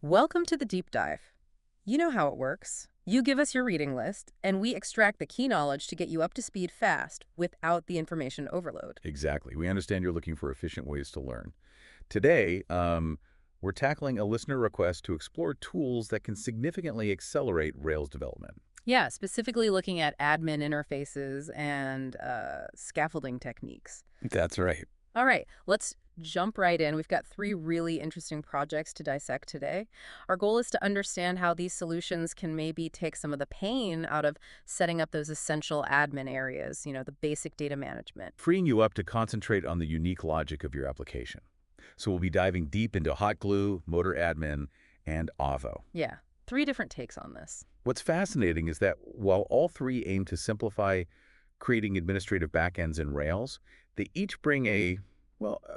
Welcome to the deep dive. You know how it works. You give us your reading list, and we extract the key knowledge to get you up to speed fast without the information overload. Exactly. We understand you're looking for efficient ways to learn. Today, we're tackling a listener request to explore tools that can significantly accelerate Rails development. Yeah, specifically looking at admin interfaces and scaffolding techniques. That's right. All right, let's jump right in. We've got three really interesting projects to dissect today. Our goal is to understand how these solutions can maybe take some of the pain out of setting up those essential admin areas, the basic data management. Freeing you up to concentrate on the unique logic of your application. So we'll be diving deep into Hot Glue, Motor Admin, and Avo. Yeah, three different takes on this. What's fascinating is that while all three aim to simplify creating administrative backends in Rails, they each bring a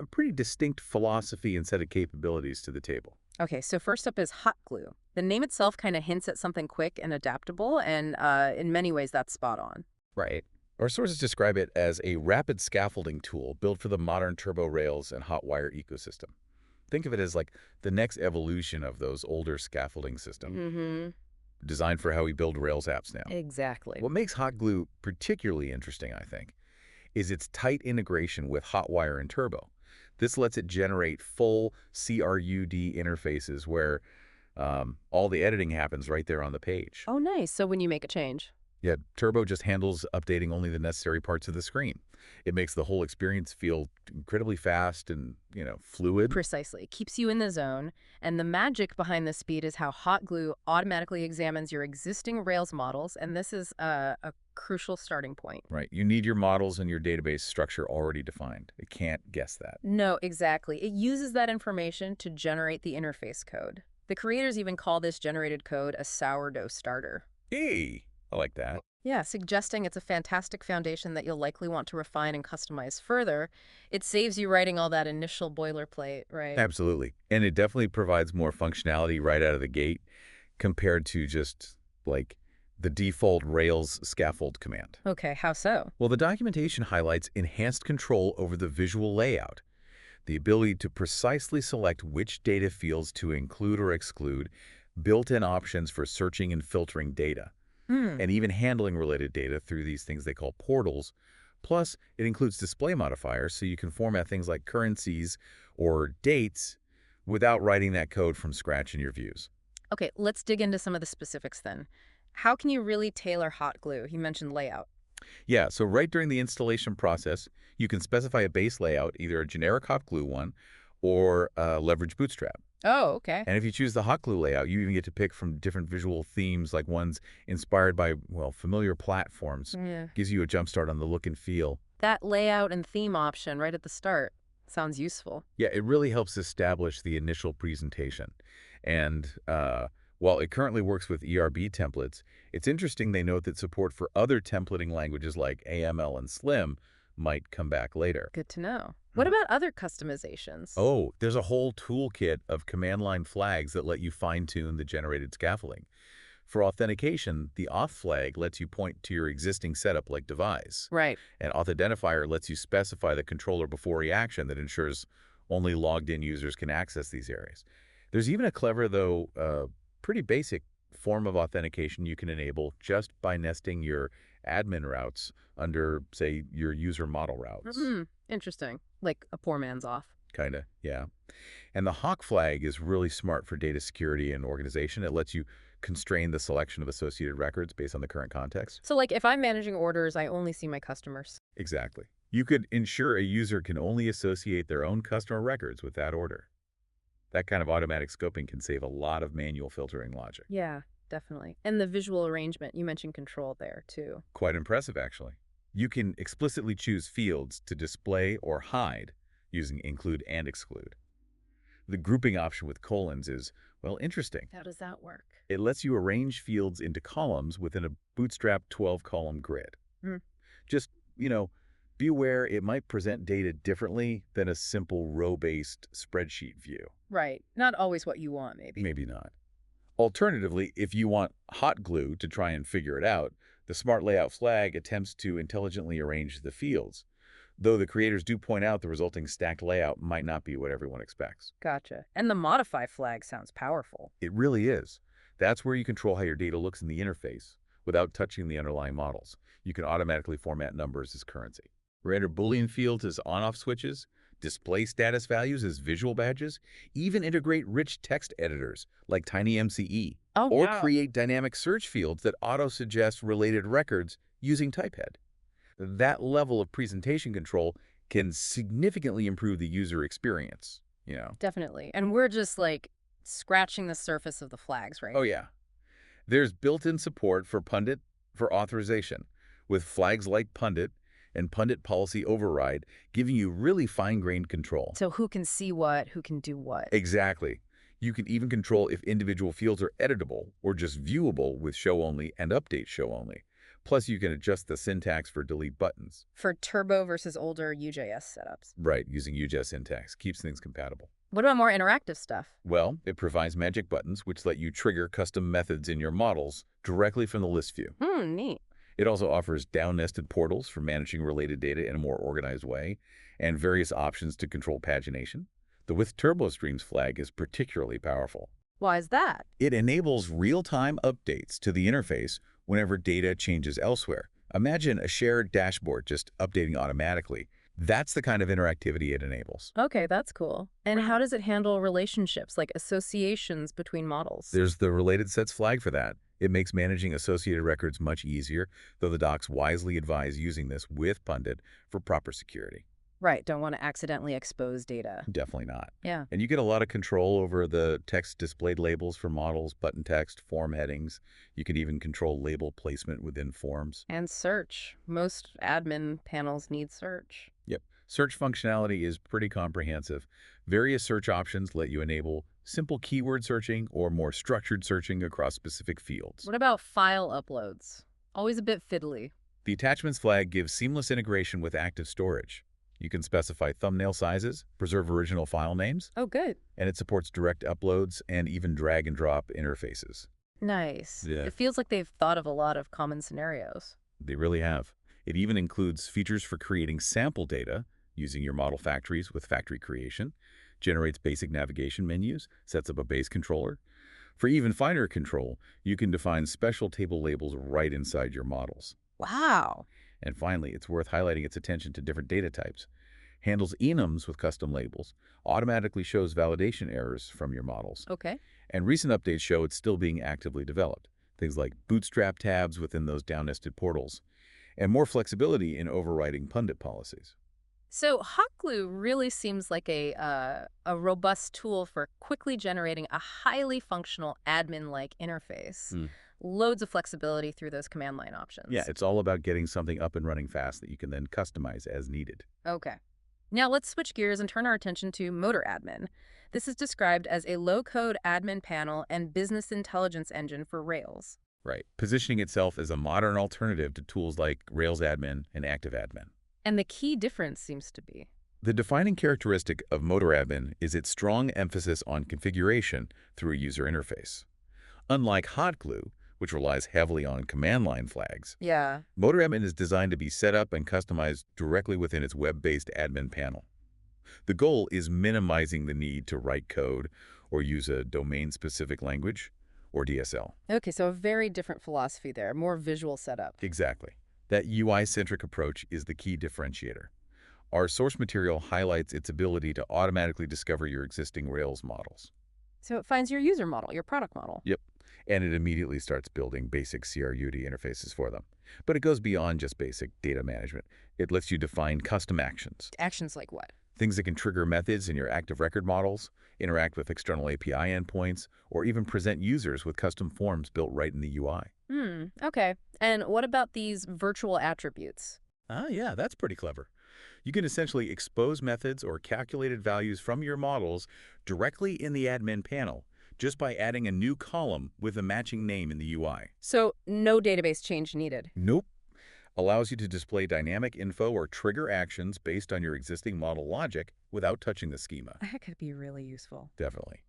pretty distinct philosophy and set of capabilities to the table. Okay, so first up is hot glue. The name itself kind of hints at something quick and adaptable, and in many ways that's spot on. Right. Our sources describe it as a rapid scaffolding tool built for the modern Turbo Rails and Hotwire ecosystem. Think of it as like the next evolution of those older scaffolding systems, Mm-hmm. designed for how we build Rails apps now. Exactly. What makes Hot Glue particularly interesting, I think, is its tight integration with Hotwire and Turbo. This lets it generate full CRUD interfaces where all the editing happens right there on the page. Oh, nice. So when you make a change. Yet Turbo just handles updating only the necessary parts of the screen. It makes the whole experience feel incredibly fast and, fluid. Precisely. Keeps you in the zone. And the magic behind this speed is how hot glue automatically examines your existing Rails models, and this is a crucial starting point. Right. You need your models and your database structure already defined. It can't guess that. No, exactly. It uses that information to generate the interface code. The creators even call this generated code a sourdough starter. Hey, I like that. Yeah, suggesting it's a fantastic foundation that you'll likely want to refine and customize further. It saves you writing all that initial boilerplate, right? Absolutely. And it definitely provides more functionality right out of the gate compared to just like the default Rails scaffold command. Okay, how so? Well, the documentation highlights enhanced control over the visual layout, the ability to precisely select which data fields to include or exclude, built-in options for searching and filtering data, and even handling related data through these things they call portals. Plus, it includes display modifiers so you can format things like currencies or dates without writing that code from scratch in your views. Okay, let's dig into some of the specifics then. How can you really tailor hot glue? You mentioned layout. Yeah, so right during the installation process, you can specify a base layout, either a generic hot glue one or leverage Bootstrap. Oh, okay. And if you choose the hot glue layout, you even get to pick from different visual themes, like ones inspired by, well, familiar platforms. Yeah. Gives you a jump start on the look and feel. That layout and theme option right at the start sounds useful. Yeah, it really helps establish the initial presentation. And while it currently works with ERB templates, it's interesting they note that support for other templating languages like AML and Slim might come back later. Good to know. What about other customizations? Oh, there's a whole toolkit of command line flags that let you fine-tune the generated scaffolding. For authentication, the auth flag lets you point to your existing setup like device. Right. And auth identifier lets you specify the controller before reaction that ensures only logged-in users can access these areas. There's even a clever, though pretty basic form of authentication you can enable just by nesting your admin routes under, say, your user model routes. Interesting. Like a poor man's off. Kind of, yeah. And the hawk flag is really smart for data security and organization. It lets you constrain the selection of associated records based on the current context. So like if I'm managing orders, I only see my customers. Exactly. You could ensure a user can only associate their own customer records with that order. That kind of automatic scoping can save a lot of manual filtering logic. Yeah, definitely. And the visual arrangement, you mentioned control there too. Quite impressive, actually. You can explicitly choose fields to display or hide using include and exclude. The grouping option with colons is, well, interesting. How does that work? It lets you arrange fields into columns within a Bootstrap 12-column grid. Just, be aware it might present data differently than a simple row-based spreadsheet view. Right. Not always what you want, maybe. Maybe not. Alternatively, if you want hot glue to try and figure it out, the Smart Layout flag attempts to intelligently arrange the fields. though the creators do point out the resulting stacked layout might not be what everyone expects. Gotcha. And the modify flag sounds powerful. It really is. That's where you control how your data looks in the interface without touching the underlying models. You can automatically format numbers as currency. Render Boolean fields as on-off switches, display status values as visual badges, even integrate rich text editors like TinyMCE, Oh, or wow. create dynamic search fields that auto-suggest related records using Typehead. That level of presentation control can significantly improve the user experience. Definitely. And we're just like scratching the surface of the flags, right? Oh yeah. There's built-in support for Pundit for authorization, with flags like Pundit and Pundit Policy Override giving you really fine-grained control. So who can see what, who can do what? Exactly. You can even control if individual fields are editable or just viewable with show only and update show only. Plus, you can adjust the syntax for delete buttons. For turbo versus older UJS setups. Right, using UJS syntax keeps things compatible. What about more interactive stuff? Well, it provides magic buttons which let you trigger custom methods in your models directly from the list view. Neat. It also offers down-nested portals for managing related data in a more organized way, and various options to control pagination. The With Turbo Streams flag is particularly powerful. Why is that? It enables real-time updates to the interface whenever data changes elsewhere. Imagine a shared dashboard just updating automatically. That's the kind of interactivity it enables. Okay, that's cool. And how does it handle relationships, like associations between models? There's the related sets flag for that. It makes managing associated records much easier, though the docs wisely advise using this with Pundit for proper security. Right, don't want to accidentally expose data. Definitely not. Yeah. And you get a lot of control over the text displayed labels for models, button text, form headings. You can even control label placement within forms. And search. Most admin panels need search. Yep. Search functionality is pretty comprehensive. Various search options let you enable simple keyword searching or more structured searching across specific fields. What about file uploads? Always a bit fiddly. The attachments flag gives seamless integration with active storage. You can specify thumbnail sizes, preserve original file names, Oh, good. and it supports direct uploads and even drag and drop interfaces. Nice. Yeah. It feels like they've thought of a lot of common scenarios. They really have. It even includes features for creating sample data using your model factories with factory creation, generates basic navigation menus, sets up a base controller. For even finer control, you can define special table labels right inside your models. Wow. And finally, it's worth highlighting its attention to different data types. Handles enums with custom labels, automatically shows validation errors from your models. Okay. And recent updates show it's still being actively developed. Things like bootstrap tabs within those down-nested portals, and more flexibility in overriding Pundit policies. So hot glue really seems like a robust tool for quickly generating a highly functional admin-like interface. Loads of flexibility through those command line options. Yeah, it's all about getting something up and running fast that you can then customize as needed. Okay. Now let's switch gears and turn our attention to MotorAdmin. This is described as a low-code admin panel and business intelligence engine for Rails. Right, positioning itself as a modern alternative to tools like RailsAdmin and ActiveAdmin. And the key difference seems to be The defining characteristic of MotorAdmin is its strong emphasis on configuration through a user interface. Unlike Hot Glue, which relies heavily on command line flags, yeah. MotorAdmin is designed to be set up and customized directly within its web-based admin panel. The goal is minimizing the need to write code or use a domain-specific language, or DSL. Okay, so a very different philosophy there, more visual setup. Exactly. That UI-centric approach is the key differentiator. Our source material highlights its ability to automatically discover your existing Rails models. So it finds your user model, your product model. Yep. And it immediately starts building basic CRUD interfaces for them. But it goes beyond just basic data management. It lets you define custom actions. Actions like what? Things that can trigger methods in your active record models, interact with external API endpoints, or even present users with custom forms built right in the UI. Okay. And what about these virtual attributes? Yeah, that's pretty clever. You can essentially expose methods or calculated values from your models directly in the admin panel, just by adding a new column with a matching name in the UI. So no database change needed. Nope. Allows you to display dynamic info or trigger actions based on your existing model logic without touching the schema. That could be really useful. Definitely.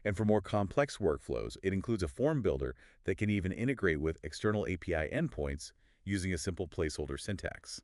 And for more complex workflows, it includes a form builder that can even integrate with external API endpoints using a simple placeholder syntax.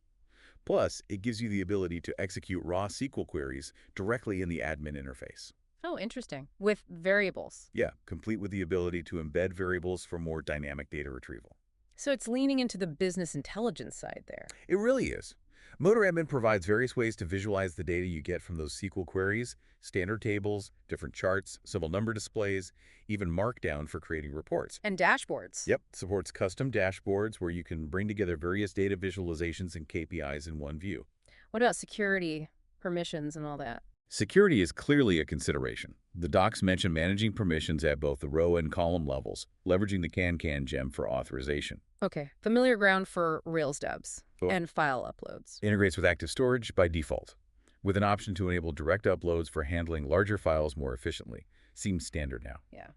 Plus, it gives you the ability to execute raw SQL queries directly in the admin interface. Oh, interesting. With variables. Yeah, complete with the ability to embed variables for more dynamic data retrieval. So it's leaning into the business intelligence side there. It really is. MotorAdmin provides various ways to visualize the data you get from those SQL queries, standard tables, different charts, symbol number displays, even Markdown for creating reports. And dashboards. Yep, supports custom dashboards where you can bring together various data visualizations and KPIs in one view. What about security, permissions, and all that? Security is clearly a consideration. The docs mention managing permissions at both the row and column levels, leveraging the CAN gem for authorization. Okay, familiar ground for Rails devs Oh. and file uploads. Integrates with Active Storage by default, with an option to enable direct uploads for handling larger files more efficiently. Seems standard now. Yeah.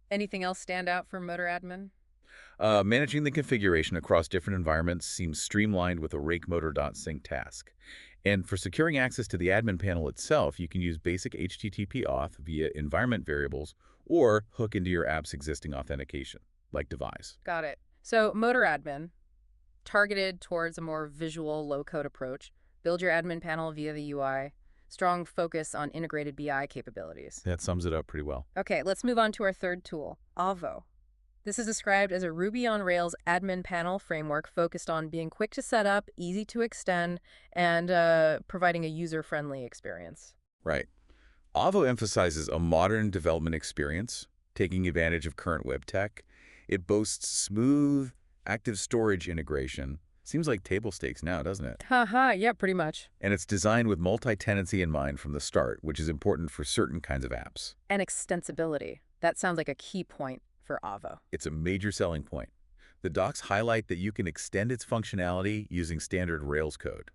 Anything else stand out for MotorAdmin? Managing the configuration across different environments seems streamlined with a rakemotor.sync task. And for securing access to the admin panel itself, you can use basic HTTP auth via environment variables or hook into your app's existing authentication, like Devise. Got it. So MotorAdmin, targeted towards a more visual, low-code approach. Build your admin panel via the UI. Strong focus on integrated BI capabilities. That sums it up pretty well. Okay, let's move on to our third tool, Avo. This is described as a Ruby on Rails admin panel framework focused on being quick to set up, easy to extend, and providing a user-friendly experience. Right. Avo emphasizes a modern development experience, taking advantage of current web tech. It boasts smooth, active storage integration. Seems like table stakes now, doesn't it? Haha, yeah, pretty much. And it's designed with multi-tenancy in mind from the start, which is important for certain kinds of apps. And extensibility. That sounds like a key point for Avo. It's a major selling point. The docs highlight that you can extend its functionality using standard Rails code.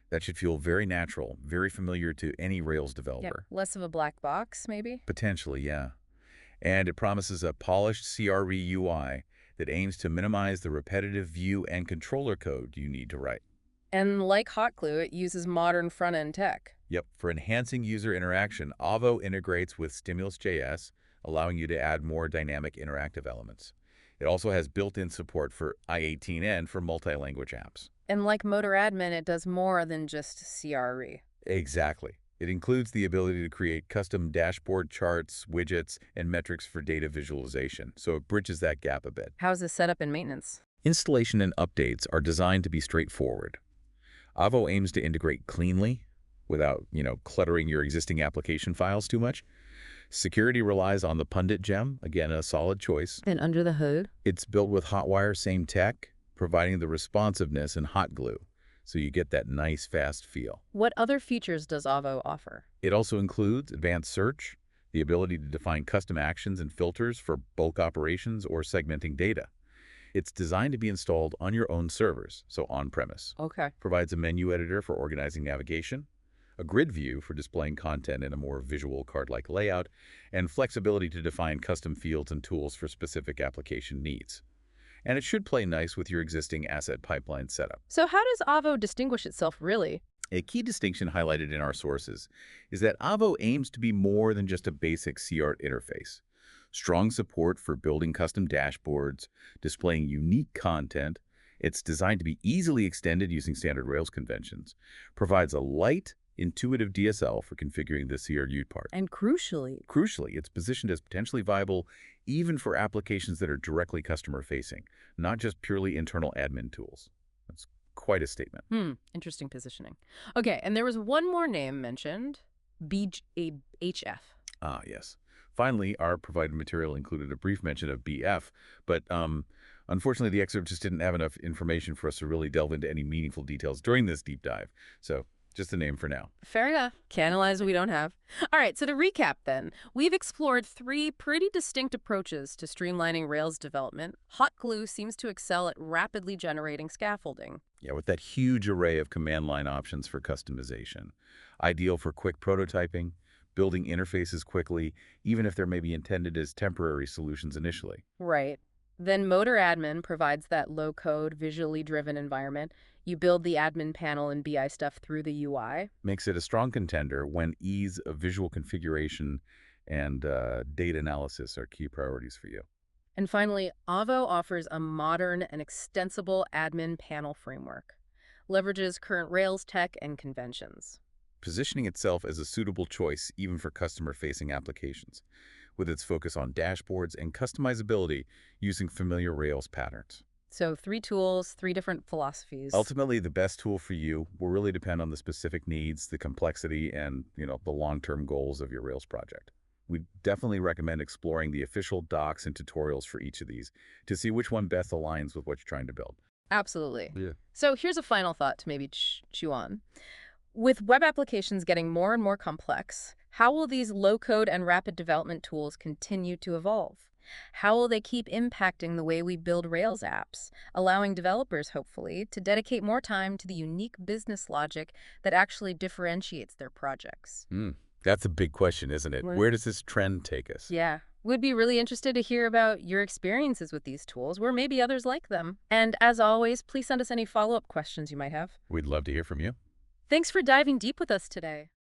That should feel very natural, very familiar to any Rails Yeah, developer. less of a black box, maybe? Potentially, yeah. And it promises a polished CRUD UI that aims to minimize the repetitive view and controller code you need to write. And like Hot Glue, it uses modern front-end tech. Yep, for enhancing user interaction, Avo integrates with Stimulus.js, allowing you to add more dynamic interactive elements. It also has built-in support for I18N for multi-language apps. And like MotorAdmin, it does more than just CRE. Exactly. It includes the ability to create custom dashboard charts, widgets, and metrics for data visualization, so it bridges that gap a bit. How's the setup and maintenance? Installation and updates are designed to be straightforward. Avo aims to integrate cleanly without, cluttering your existing application files too much. Security relies on the Pundit gem, again, a solid choice. And under the hood? It's built with Hotwire, same tech, providing the responsiveness and hot glue, so you get that nice, fast feel. What other features does Avo offer? It also includes advanced search, the ability to define custom actions and filters for bulk operations or segmenting data. It's designed to be installed on your own servers, so on-premise. Okay. Provides a menu editor for organizing navigation, a grid view for displaying content in a more visual card-like layout, and flexibility to define custom fields and tools for specific application needs. And it should play nice with your existing asset pipeline setup. So how does Avo distinguish itself, really? A key distinction highlighted in our sources is that Avo aims to be more than just a basic CRUD interface. Strong support for building custom dashboards, displaying unique content. It's designed to be easily extended using standard Rails conventions. Provides a light, intuitive DSL for configuring the CRUD part. And crucially, It's positioned as potentially viable even for applications that are directly customer-facing, not just purely internal admin tools. That's quite a statement. interesting positioning. Okay, and there was one more name mentioned, BHF. Ah, yes. Finally, our provided material included a brief mention of BF, but unfortunately the excerpt just didn't have enough information for us to really delve into any meaningful details during this deep dive. So just the name for now. Fair enough. Can't analyze what we don't have. All right, so to recap then, we've explored three pretty distinct approaches to streamlining Rails development. Hot Glue seems to excel at rapidly generating scaffolding. Yeah, with that huge array of command line options for customization. Ideal for quick prototyping, building interfaces quickly, even if they're maybe intended as temporary solutions initially. Right. Then MotorAdmin provides that low-code, visually driven environment. You build the admin panel and BI stuff through the UI. Makes it a strong contender when ease of visual configuration and data analysis are key priorities for you. And finally, Avo offers a modern and extensible admin panel framework. leverages current Rails tech and conventions. Positioning itself as a suitable choice even for customer-facing applications, with its focus on dashboards and customizability using familiar Rails patterns. So 3 tools, 3 different philosophies. Ultimately, the best tool for you will really depend on the specific needs, the complexity, and the long-term goals of your Rails project. We definitely recommend exploring the official docs and tutorials for each of these to see which one best aligns with what you're trying to build. Absolutely. Yeah. So here's a final thought to maybe chew on. With web applications getting more and more complex, how will these low-code and rapid development tools continue to evolve? How will they keep impacting the way we build Rails apps, allowing developers, hopefully, to dedicate more time to the unique business logic that actually differentiates their projects? That's a big question, isn't it? Right. Where does this trend take us? Yeah. We'd be really interested to hear about your experiences with these tools, or maybe others like them. And as always, please send us any follow-up questions you might have. We'd love to hear from you. Thanks for diving deep with us today.